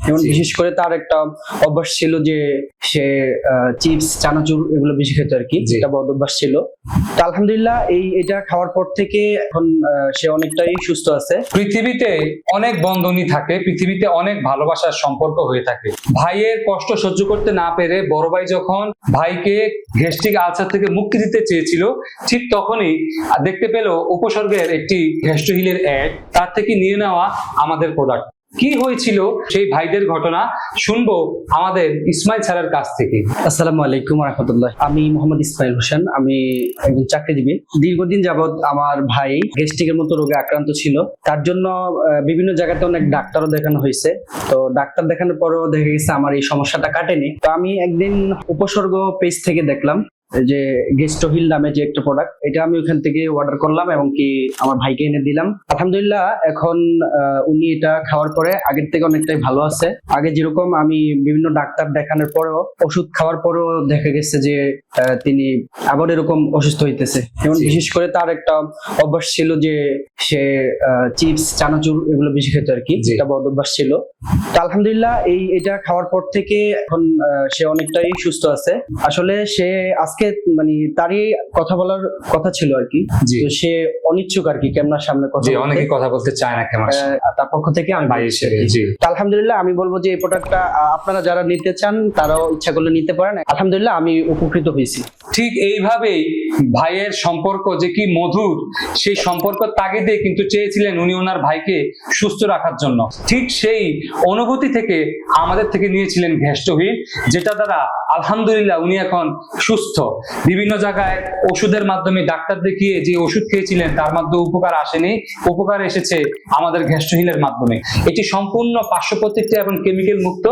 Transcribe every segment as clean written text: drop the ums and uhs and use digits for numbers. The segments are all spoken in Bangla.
এবং বিশেষ করে তার একটা অভ্যাস ছিল যে সে চিপস চানাচুর এগুলো বেশি খেত আর কি, যেটা বদ অভ্যাস ছিল। তো আলহামদুলিল্লাহ এটা খাওয়ার পর থেকে এখন সে অনেকটাই সুস্থ আছে। পৃথিবীতে অনেক বন্ধনই থাকে, পৃথিবীতে অনেক ভালোবাসার সম্পর্ক হয়ে থাকে। ভাইয়ের কষ্ট সহ্য করতে না পেরে বড় ভাই যখন ভাইকে গ্যাস্ট্রিক আলসার থেকে মুক্তি দিতে চেয়েছিল, ঠিক তখনই দেখতে পেল উপসর্গের একটি গ্যাস্ট্রোহিলের অ্যাড, তার থেকে নিয়ে নেওয়া আমাদের প্রোডাক্ট। কি হয়েছিল সেই ভাইদের ঘটনা শুনবো আমাদের ইসমাইল স্যারের কাছ থেকে। আসসালামু আলাইকুম রাহমাতুল্লাহ। আমি মোহাম্মদ ইসমাইল হোসেন, আমি একজন চাকরিজীবী। দীর্ঘদিন যাবৎ আমার ভাই গ্যাস্ট্রিকের মতো রোগে আক্রান্ত ছিল। তার জন্য বিভিন্ন জায়গাতে অনেক ডাক্তারও দেখানো হয়েছে। তো ডাক্তার দেখানোর পরেও দেখা গেছে আমার এই সমস্যাটা কাটেনি। তো আমি একদিন উপসর্গ পেজ থেকে দেখলাম যে গেস্টোহিল নামে যে একটা প্রোডাক্ট, এটা আমি ওখান থেকে অর্ডার করলাম এবং কি আমার ভাইকে এনে দিলাম। আলহামদুলিল্লাহ এখন উনি এটা খাওয়ার পরে আগের থেকে অনেকটাই ভালো আছে। আগে যেরকম আমি বিভিন্ন ডাক্তার দেখানোর পরেও ওষুধ খাওয়ার পরেও দেখা গেছে যে তিনি আবার এরকম অসুস্থ হইতেছে। এবং বিশেষ করে তার একটা অভ্যাস ছিল যে সে চিপস চানাচুর এগুলো বেশি খেত আর কি, যেটা বদ অভ্যাস ছিল। তো আলহামদুলিল্লাহ এটা খাওয়ার পর থেকে এখন সে অনেকটাই সুস্থ আছে। আসলে সে আজকে মানে তারই কথা বলার কথা ছিল আর কি, তো সে অনিচ্ছুক আর কি ক্যামেরার সামনে কথা বলতে। অনেকে কথা বলতে চায় না ক্যামেরার সামনে, তার পক্ষ থেকে আমি ভাই হিসেবে। তো আলহামদুলিল্লাহ আমি বলবো যে এই প্রোডাক্টটা আপনারা যারা নিতে চান তারাও ইচ্ছা করলে নিতে পারেন। আলহামদুলিল্লাহ আমি উপকৃত হয়েছি। ঠিক এইভাবেই ভাইয়ের সম্পর্ক যে কি মধুর, সেই সম্পর্ক তাগিদে কিন্তু চেয়েছিলেন উনি ওনার ভাইকে সুস্থ রাখার জন্য। ঠিক সেই অনুভূতি থেকে আমাদের থেকে নিয়েছিলেন গ্যাস্ট্রোহিল, যেটা দ্বারা আলহামদুলিল্লাহ উনি এখন সুস্থ। বিভিন্ন জায়গায় ওষুধের মাধ্যমে ডাক্তার দেখিয়ে যে ওষুধ খেয়েছিলেন তার মাধ্যমে উপকার আসেনি, উপকার এসেছে আমাদের গ্যাস্ট্রোহিলের মাধ্যমে। এটি সম্পূর্ণ পার্শ্ব প্রতিক্রিয়া এবং কেমিক্যাল মুক্ত,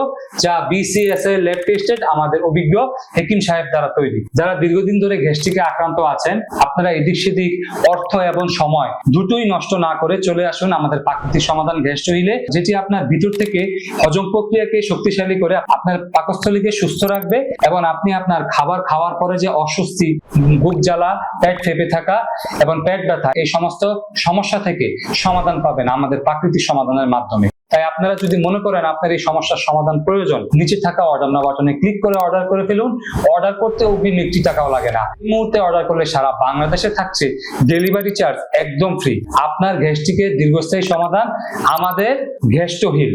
যা বিসিএসএ ল্যাব টেস্টেড আমাদের অভিজ্ঞ হেকিম সাহেব দ্বারা তৈরি। যারা দীর্ঘদিন ধরে গ্যাস্ট্রিকে আক্রান্ত আছেন, আপনারা এদিক সেদিক অর্থ এবং সময় দুটোই নষ্ট না করে চলে আসুন আমাদের প্রাকৃতিক সমাধান গ্যাস্ট্রোহিলে, যেটি আপনার ভিতর থেকে হজম প্রক্রিয়াকে শক্তিশালী করে আপনার পাকস্থলীকে সুস্থ রাখবে এবং আপনি আপনার খাবার খাওয়ার পরে যে অস্বস্তি, বুক জ্বালা, পেট ফেপে থাকা এবং পেট ব্যথা, এই সমস্ত সমস্যা থেকে সমাধান পাবেন আমাদের প্রাকৃতিক সমাধানের মাধ্যমে। তাই আপনারা যদি মনে করেন আপনার এই সমস্যার সমাধান প্রয়োজন, নিচে থাকা অর্ডার নাও বাটনে ক্লিক করে অর্ডার করে ফেলুন। অর্ডার করতে অগ্রিম 1 টাকাও লাগে না। এই মুহূর্তে অর্ডার করলে সারা বাংলাদেশে থাকছে ডেলিভারি চার্জ একদম ফ্রি। আপনার গ্যাস্ট্রিকের দীর্ঘস্থায়ী সমাধান আমাদের গ্যাস্ট্রোহিল।